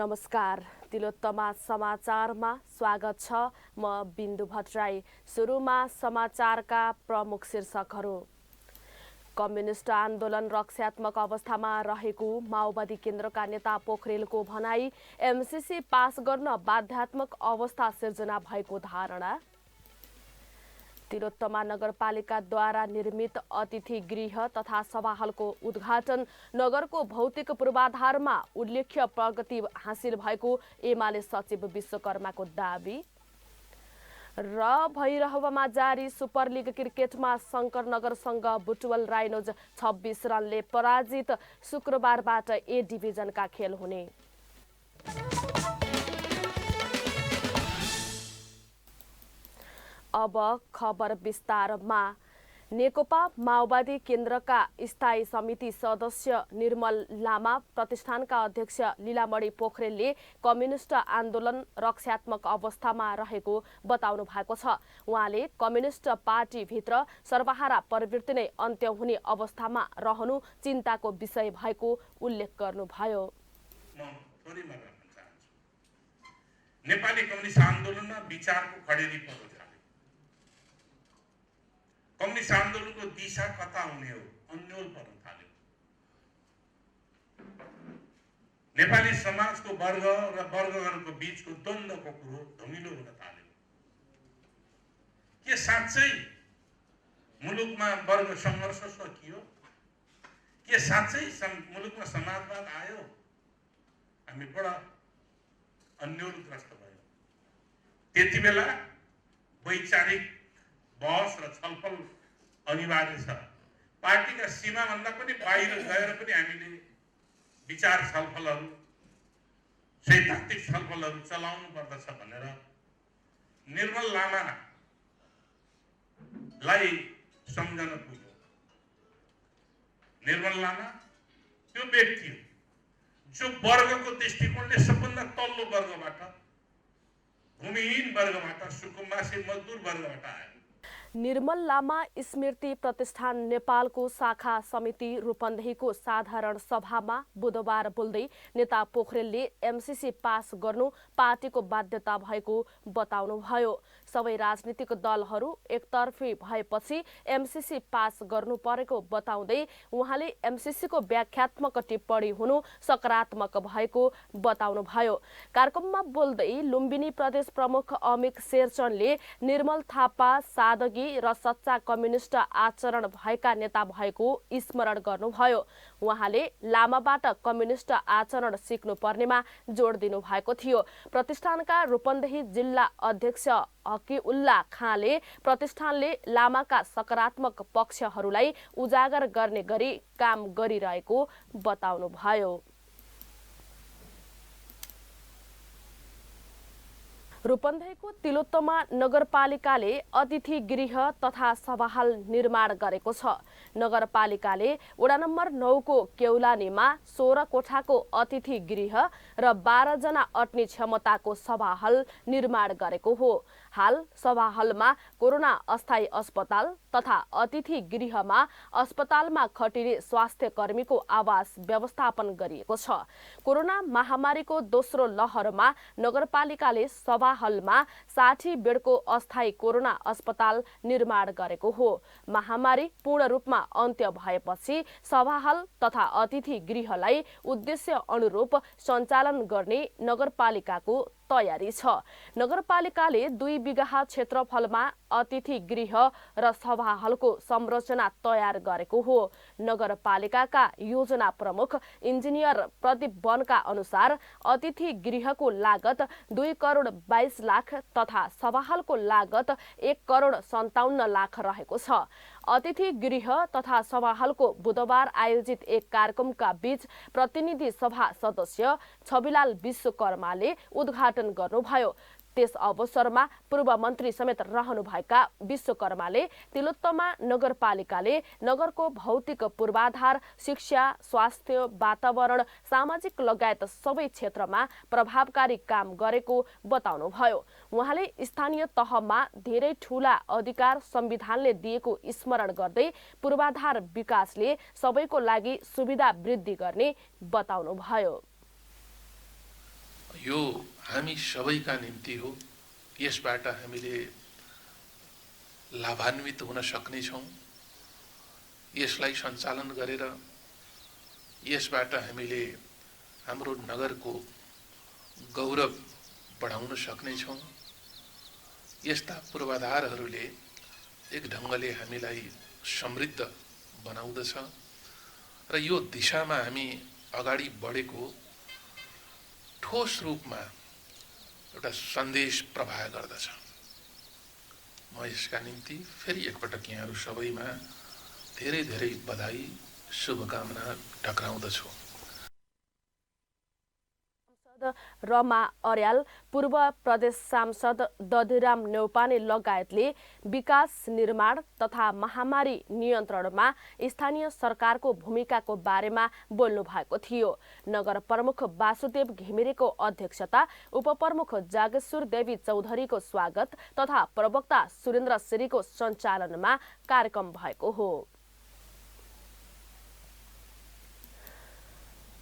नमस्कार। तिलोत्तमा समाचारमा स्वागत छ। म बिन्दु भट्टराई। सुरुमा समाचारका प्रमुख शीर्षकहरू। कम्युनिस्ट आन्दोलन रक्षात्मक अवस्थामा रहेको माओवादी केन्द्रका नेता पोखरेलको भनाई। एमसीसी पास गर्न बाध्यात्मक अवस्था सिर्जना भएको धारणा। तिलोत्तमा नगरपालिकाद्वारा निर्मित अतिथि गृह तथा सभाहलको उद्घाटन। नगरको भौतिक पूर्वाधारमा उल्लेख्य प्रगति हासिल भएको एमाले सचिव विश्वकर्माको दाबी। र भैरहवामा जारी सुपर लिग क्रिकेटमा शङ्करनगरसँग बुटवल राइनोज 26 रनले पराजित। शुक्रबारबाट ए डिभिजनका खेल हुने। अब खबर विस्तारमा। नेकपा माओवादी केन्द्रका स्थायी समिति सदस्य निर्मल लामा, प्रतिष्ठानका अध्यक्ष लीलामणि पोखरेलले कम्युनिस्ट आन्दोलन रक्षात्मक अवस्थामा रहेको बताउनु भएको छ। उहाँले कम्युनिस्ट पार्टीभित्र सर्वहारा प्रवृत्ति नै अन्त्य हुने अवस्थामा रहनु चिन्ताको विषय भएको उल्लेख गर्नुभयो। नेपाली कम्युनिस्ट आन्दोलनमा विचारको खडेरी पर्न थाल्यो। कम्युनिस्ट आन्दोलनको दिशा कता हुने हो अन्यल पर्न थाल्यो। नेपाली समाजको वर्ग र वर्गहरूको बीचको द्वन्द्वको कुरो धमिलो हुन थाल्यो। के साँच्चै मुलुकमा वर्ग सङ्घर्ष सकियो? के साँच्चै मुलुकमा समाजवाद आयो? हामी बडा अन्योलग्रस्त भयो। त्यति बेला वैचारिक बहस र छलफल अनिवार्य छ। पार्टीका सीमाभन्दा पनि बाहिर गएर पनि हामीले विचार छलफलहरू, सैद्धान्तिक छलफलहरू चलाउनु पर्दछ भनेर निर्मल लामालाई सम्झन पुग्यो। निर्मल लामा त्यो व्यक्ति हो जो वर्गको दृष्टिकोणले सबभन्दा तल्लो वर्गबाट, भूमिहीन वर्गबाट, सुकुम्बासी मजदुर वर्गबाट आयो। निर्मल लामा स्मृति प्रतिष्ठान नेपालको शाखा समिति रूपन्देहीको साधारण सभामा बुधबार बोल्दै नेता पोखरेलले एमसीसी पास गर्नु पार्टीको बाध्यता भएको बताउनुभयो। सबै राजनीतिक दलहरू एकतर्फी भएपछि एमसीसी पास गर्नु परेको बताउँदै उहाँले एमसीसीको व्याख्यात्मक टिप्पणी हुनु सकारात्मक भएको बताउनुभयो। कार्यक्रममा बोल्दै लुम्बिनी प्रदेश प्रमुख अमिक शेरचनले निर्मल थापा सादगी र सच्चा कम्युनिस्ट आचरण भएका नेता भएको स्मरण गर्नुभयो। उहाँले लामाबाट कम्युनिस्ट आचरण सिक्नु पर्नेमा जोड दिनु भएको थियो। प्रतिष्ठानका रूपन्देही जिल्ला अध्यक्ष हकिउल्ला खाँले प्रतिष्ठानले लामाका सकारात्मक पक्षहरूलाई उजागर गर्ने गरी काम गरिरहेको बताउनुभयो। रूपन्देहीको तिलोत्तमा नगरपालिकाले अतिथि गृह तथा सभाहाल निर्माण गरेको छ। नगरपालिकाले वडा नम्बर 9 को केउलानीमा 16 कोठाको अतिथि गृह र 12 जना अट्ने क्षमताको सभाहाल निर्माण गरेको हो। हाल सभाहालमा कोरोना अस्थायी अस्पताल तथा अतिथि गृहमा अस्पतालमा खटिने स्वास्थ्य कर्मीको आवास व्यवस्थापन गरिएको छ। कोरोना महामारीको दोस्रो लहरमा नगरपालिकाले सभाहालमा 60 बेडको अस्थायी कोरोना अस्पताल निर्माण गरेको हो। महामारी पूर्ण रूपमा अन्त्य भएपछि सभाहाल तथा अतिथि गृहलाई उद्देश्य अनुरूप सञ्चालन गर्ने नगरपालिकाको तयारी छ। नगरपालिकाले 2 बिघा क्षेत्रफलमा अतिथि गृह र सभाहालको संरचना तयार गरेको हो। नगरपालिकाका योजना प्रमुख इन्जिनियर प्रदीप वनका अनुसार अतिथि गृहको लागत 2 करोड 22 लाख तथा सभाहालको लागत 1 करोड 57 लाख रहेको छ। अतिथि गृह तथा सभाहालको बुधबार आयोजित एक कार्यक्रमका बीच प्रतिनिधि सभा सदस्य छविलाल विश्वकर्माले उद्घाटन गर्नुभयो। त्यस अवसरमा पूर्व मन्त्री समेत रहनुभएका विश्वकर्माले तिलोत्तमा नगरपालिकाले नगरको भौतिक पूर्वाधार, शिक्षा, स्वास्थ्य, वातावरण, सामाजिक लगायत सबै क्षेत्रमा प्रभावकारी काम गरेको बताउनुभयो। उहाँले स्थानीय तहमा धेरै ठूला अधिकार संविधानले दिएको स्मरण गर्दै पूर्वाधार विकासले सबैको लागि सुविधा वृद्धि गर्ने बताउनुभयो। यो हामी सबैका निम्ति हो। यसबाट हामीले लाभान्वित हुन सक्नेछौँ। यसलाई सञ्चालन गरेर यसबाट हामीले हाम्रो नगरको गौरव बढाउन सक्नेछौँ। यस्ता पूर्वाधारहरूले एक ढङ्गले हामीलाई समृद्ध बनाउँदछ र यो दिशामा हामी अगाडि बढेको ठोस रूपमा एउटा सन्देश प्रवाह गर्दछ। म यसका निम्ति फेरि एकपटक यहाँहरू सबैमा धेरै धेरै बधाई शुभकामना टक्राउँदछु। रमा अर्याल, पूर्व प्रदेश सांसद दधिराम नेउपाने लगायतले विकास निर्माण तथा महामारी नियन्त्रणमा स्थानीय सरकारको भूमिकाको बारेमा बोल्नु भएको थियो। नगर प्रमुख वासुदेव घिमिरेको अध्यक्षता, उपप्रमुख जागेश्वर देवी चौधरीको स्वागत तथा प्रवक्ता सुरेन्द्र श्रीको सञ्चालनमा कार्यक्रम भएको हो।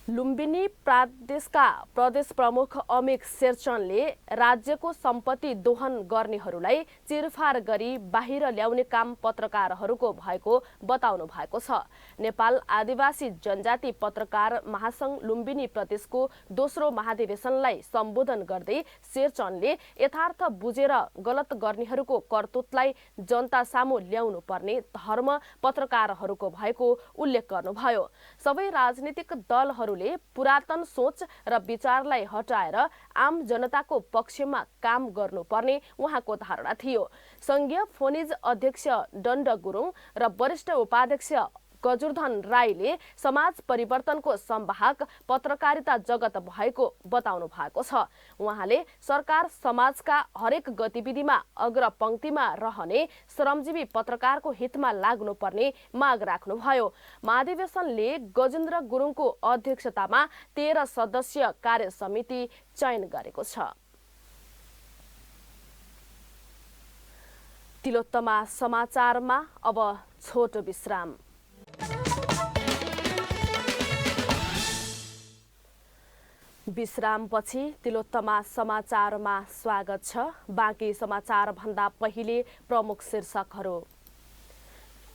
लुम्बिनी प्रदेशका प्रदेश प्रमुख अमिक शेरचनले राज्यको सम्पत्ति दोहन गर्नेहरूलाई चिरफार गरी बाहिर ल्याउने काम पत्रकारहरूको भएको बताउनु भएको छ। नेपाल आदिवासी जनजाति पत्रकार महासंघ लुम्बिनी प्रदेशको दोस्रो महाधिवेशनलाई सम्बोधन गर्दै शेरचनले यथार्थ बुझेर गलत गर्नेहरूको करतुतलाई जनता सामु ल्याउनु पर्ने धर्म पत्रकारहरूको भएको उल्लेख गर्नुभयो। सबै राजनीतिक दलहरू पुरातन सोच र विचारलाई हटाएर आम जनताको पक्षमा काम गर्नुपर्ने उहाँको धारणा थियो। संघीय फोनिज अध्यक्ष दण्ड गुरुङ र वरिष्ठ उपाध्यक्ष गजुरधन राईले समाज परिवर्तनको संवाहक पत्रकारिता जगत भएको बताउनु भएको छ। उहाँले सरकार समाजका हरेक गतिविधिमा अग्रपंक्तिमा रहने श्रमजीवी पत्रकारको हितमा लाग्नुपर्ने माग राख्नुभयो। महाधिवेशनले गजेन्द्र गुरुङको अध्यक्षतामा 13 सदस्यीय कार्य समिति चयन गरेको छ। तिलोत्तमा समाचारमा अब छोटो विश्राम। विश्रामपछि तिलोत्तमा समाचारमा स्वागत छ। बाँकी समाचार भन्दा पहिले प्रमुख शीर्षकहरू।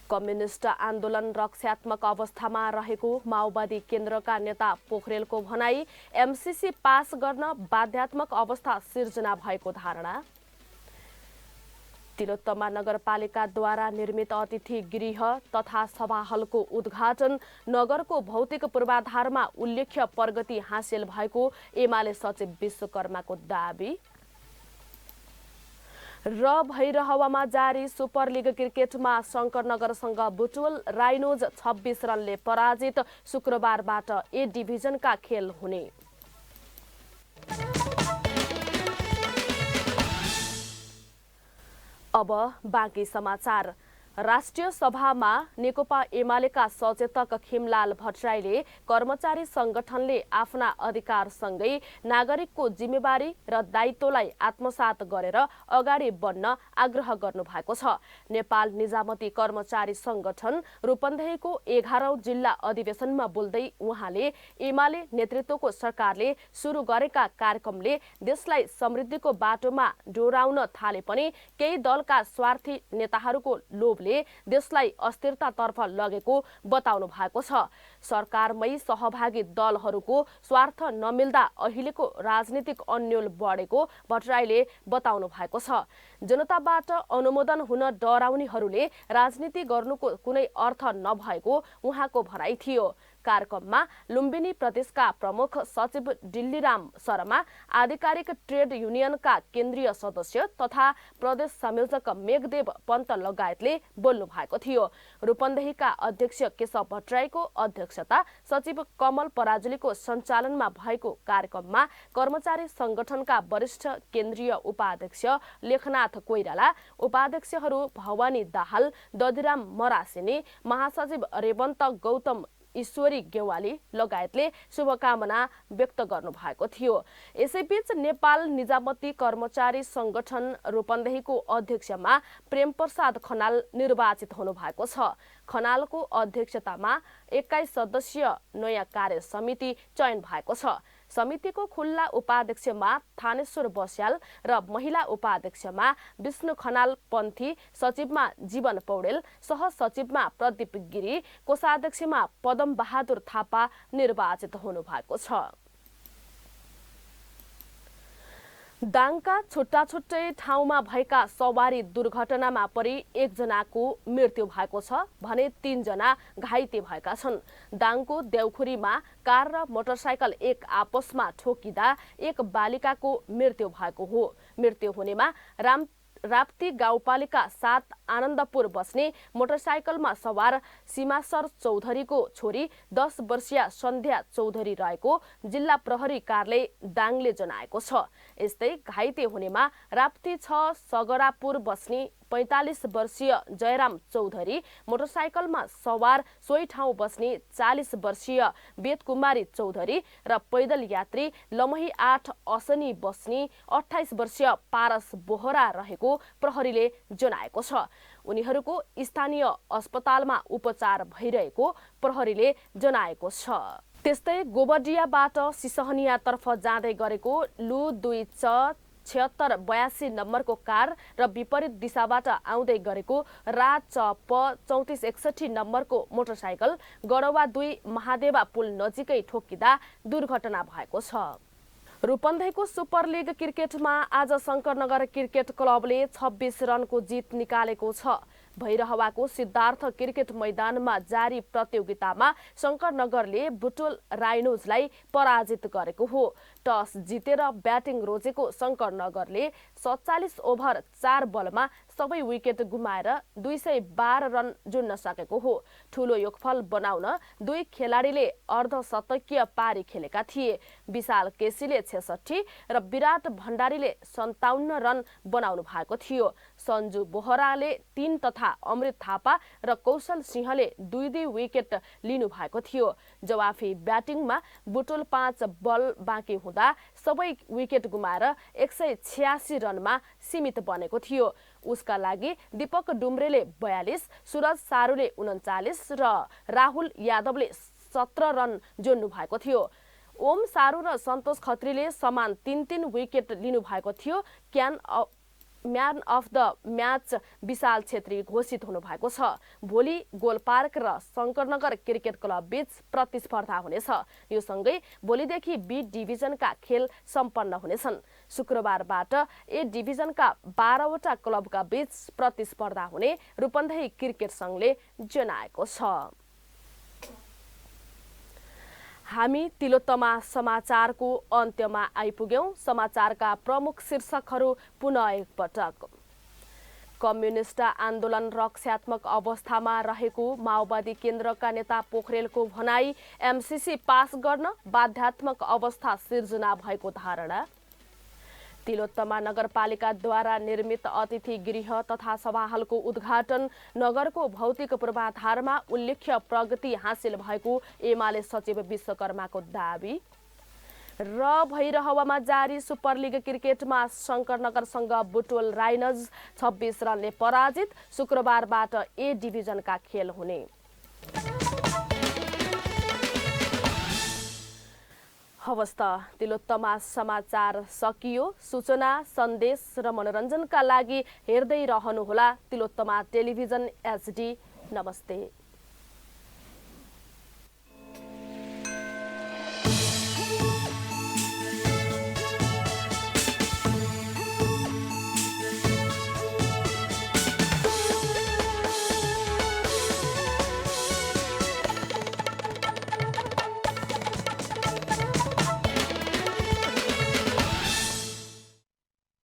कम्युनिस्ट आन्दोलन रक्षात्मक अवस्थामा रहेको माओवादी केन्द्रका नेता पोखरेलको भनाई, एमसीसी पास गर्न बाध्यात्मक अवस्था सिर्जना भएको धारणा। तिलोत्तमा नगरपालिकाद्वारा निर्मित अतिथि गृह तथा सभा हलको उद्घाटन, नगरको भौतिक पूर्वाधारमा उल्लेख्य प्रगति हासिल भएको एमाले सचिव विश्वकर्माको दाबी। र भैरहवामा जारी सुपर लिग क्रिकेटमा शंकरनगरसँग बुटवल राइनोज 26 रनले पराजित। शुक्रबारबाट ए डिभिजनका खेल हुने। अब बाँकी समाचार। राष्ट्रिय सभामा नेकपा एमालेका सचेतक खिमलाल भट्टराईले कर्मचारी संगठनले आफ्ना अधिकारसँगै नागरिकको जिम्मेवारी र दायित्वलाई आत्मसात गरेर अगाडि बढ्न आग्रह गर्नु भएको छ। नेपाल निजामती कर्मचारी संगठन रूपन्देहीको 11औं जिल्ला अधिवेशनमा बोल्दै उहाँले एमाले नेतृत्वको सरकारले सुरु गरेका कार्यक्रमले देशलाई समृद्धिको बाटोमा डोराउन थाले पनि केही दलका स्वार्थी नेताहरूको लोभ देशलाई अस्थिरतातर्फ लगेको बताउनु भएको छ। सरकारमै सहभागी दलहरूको स्वार्थ नमिल्दा अहिलेको राजनीतिक अन्यल बढेको भट्टराईले बताउनु भएको छ। जनताबाट अनुमोदन हुन डराउनेहरूले राजनीति गर्नुको कुनै अर्थ नभएको उहाँको भनाइ थियो। कार्यक्रममा लुम्बिनी प्रदेशका प्रमुख सचिव डिल्लीराम शर्मा, आधिकारिक ट्रेड युनियनका केन्द्रीय सदस्य तथा प्रदेश संयोजक मेघदेव पन्त लगायतले बोल्नु भएको थियो। रूपन्देहीका अध्यक्ष केशव भट्टराईको अध्यक्षता, सचिव कमल पराजुलीको सञ्चालनमा भएको कार्यक्रममा कर्मचारी संगठनका वरिष्ठ केन्द्रीय उपाध्यक्ष लेखनाथ कोइराला, उपाध्यक्षहरू भवानी दाहाल, दधिराम मरासिनी, महासचिव रेवन्त गौतम, ईश्वरी गेवाली लगायतले शुभकामना व्यक्त गर्नु भएको थियो। यसैबीच नेपाल निजामती कर्मचारी संगठन रूपन्देहीको अध्यक्षमा प्रेम प्रसाद खनाल निर्वाचित हुनु भएको छ। खनालको अध्यक्षतामा 21 सदस्यीय नयाँ कार्य समिति चयन भएको छ। समितिको खुल्ला उपाध्यक्षमा थानेश्वर बस्याल र महिला उपाध्यक्षमा विष्णु खनाल पन्थी, सचिवमा जीवन पौडेल, सहसचिवमा प्रदीप गिरी, कोषाध्यक्षमा पदम बहादुर थापा निर्वाचित हुनु भएको छ। दाङका छुट्टा छुट्टै ठाउँमा भएका सवारी दुर्घटनामा परि 1 जनाको मृत्यु भएको छ भने 3 जना घाइते भएका छन्। दाङको देउखुरीमा कार र मोटरसाइकल एक आपसमा ठोकिँदा एक बालिकाको मृत्यु भएको हो। मृत्यु हुनेमा राप्ती गाउँपालिका 7 आनन्दपुर बस्ने मोटरसाइकलमा सवार सीमासर चौधरीको छोरी 10 वर्षीय सन्ध्या चौधरी रहेको जिल्ला प्रहरी कार्यालय दाङले जनाएको छ। यस्तै घाइते हुनेमा राप्ती 6 सगरापुर बस्ने 45 वर्षीय जयराम चौधरी, मोटरसाइकलमा सवार सोही ठाउँ बस्ने 40 वर्षीय वेदकुमारी चौधरी र पैदल यात्री लमही 8 असनी बस्ने 28 वर्षीय पारस बोहरा रहेको प्रहरीले जनाएको छ। उनीहरूको स्थानीय अस्पतालमा उपचार भइरहेको प्रहरीले जनाएको छ। त्यस्तै गोबरडियाबाट सिसहनियातर्फ जाँदै गरेको लु 2 नम्बरको कार र विपरीत दिशाबाट आउँदै गरेको रा च प 3461 नम्बरको मोटरसाइकल गडवा 2 महादेवा पुल नजिकै ठोकिँदा दुर्घटना भएको छ। रूपन्देहीको सुपर लिग क्रिकेटमा आज शंकरनगर क्रिकेट क्लबले 26 रनको जित निकालेको छ। भैरहवाको सिद्धार्थ क्रिकेट मैदानमा जारी प्रतियोगितामा शंकरनगरले बुटोल राइनोजलाई पराजित गरेको हो। टस जितेर ब्याटिङ रोजेको शंकरनगरले 47 ओभर 4 बलमा सबै विकेट गुमाएर 212 रन जोड्न सकेको हो। ठूलो योगफल बनाउन 2 खेलाडीले अर्धशतकीय पारी खेलेका थिए। विशाल केसीले 66 र विराट भण्डारीले 57 रन बनाउनु भएको थियो। सञ्जु बोहराले 3 तथा अमृत थापा र कौशल सिंहले 2 विकेट लिनु भएको थियो। जवाफी ब्याटिङमा बुटोल 5 बल बाँकी हुँदा सबै विकेट गुमाएर 186 रनमा सीमित बनेको थियो। उसका लागि दीपक डुम्रेले 42, सुरज सारूले 39 र राहुल यादवले 17 रन जोड्नु भएको थियो। ओम सारू र सन्तोष खत्रीले समान 3 विकेट लिनु भएको थियो। Man of the match Vishal Chhetri घोषित हुनु भएको छ। भोलि गोलपार्क र शंकरनगर क्रिकेट क्लब बीच प्रतिस्पर्धा हुनेछ। यो सँगै भोलिदेखि बी डिभिजनका खेल सम्पन्न हुनेछन्। शुक्रबारबाट ए डिभिजनका 12 वटा क्लबका बीच प्रतिस्पर्धा हुने रूपन्देही क्रिकेट संघले जनाएको छ। हामी तिलोत्तमा समाचारको अन्त्यमा आइपुग्यौं। समाचारका प्रमुख शीर्षकहरू पुनः एकपटक। कम्युनिस्ट आन्दोलन रक्षात्मक अवस्थामा रहेको माओवादी केन्द्रका नेता पोखरेलको भनाई, एमसीसी पास गर्न बाध्यात्मक अवस्था सिर्जना भएको धारणा। तिलोत्तमा नगरपालिकाद्वारा निर्मित अतिथि गृह तथा सभाहालको उद्घाटन, नगरको भौतिक पूर्वाधारमा उल्लेख्य प्रगति हासिल भएको एमाले सचिव विश्वकर्माको दाबी र भैरहवामा जारी सुपर लिग क्रिकेटमा शंकरनगरसँग बुटोल राइनज 26 रनले पराजित। शुक्रबारबाट ए डिभिजनका खेल हुने। हवस् त तिलोत्तमा समाचार सकियो। सूचना, सन्देश र मनोरञ्जनका लागि हेर्दै रहनुहोला तिलोत्तमा टेलिभिजन एचडी। नमस्ते।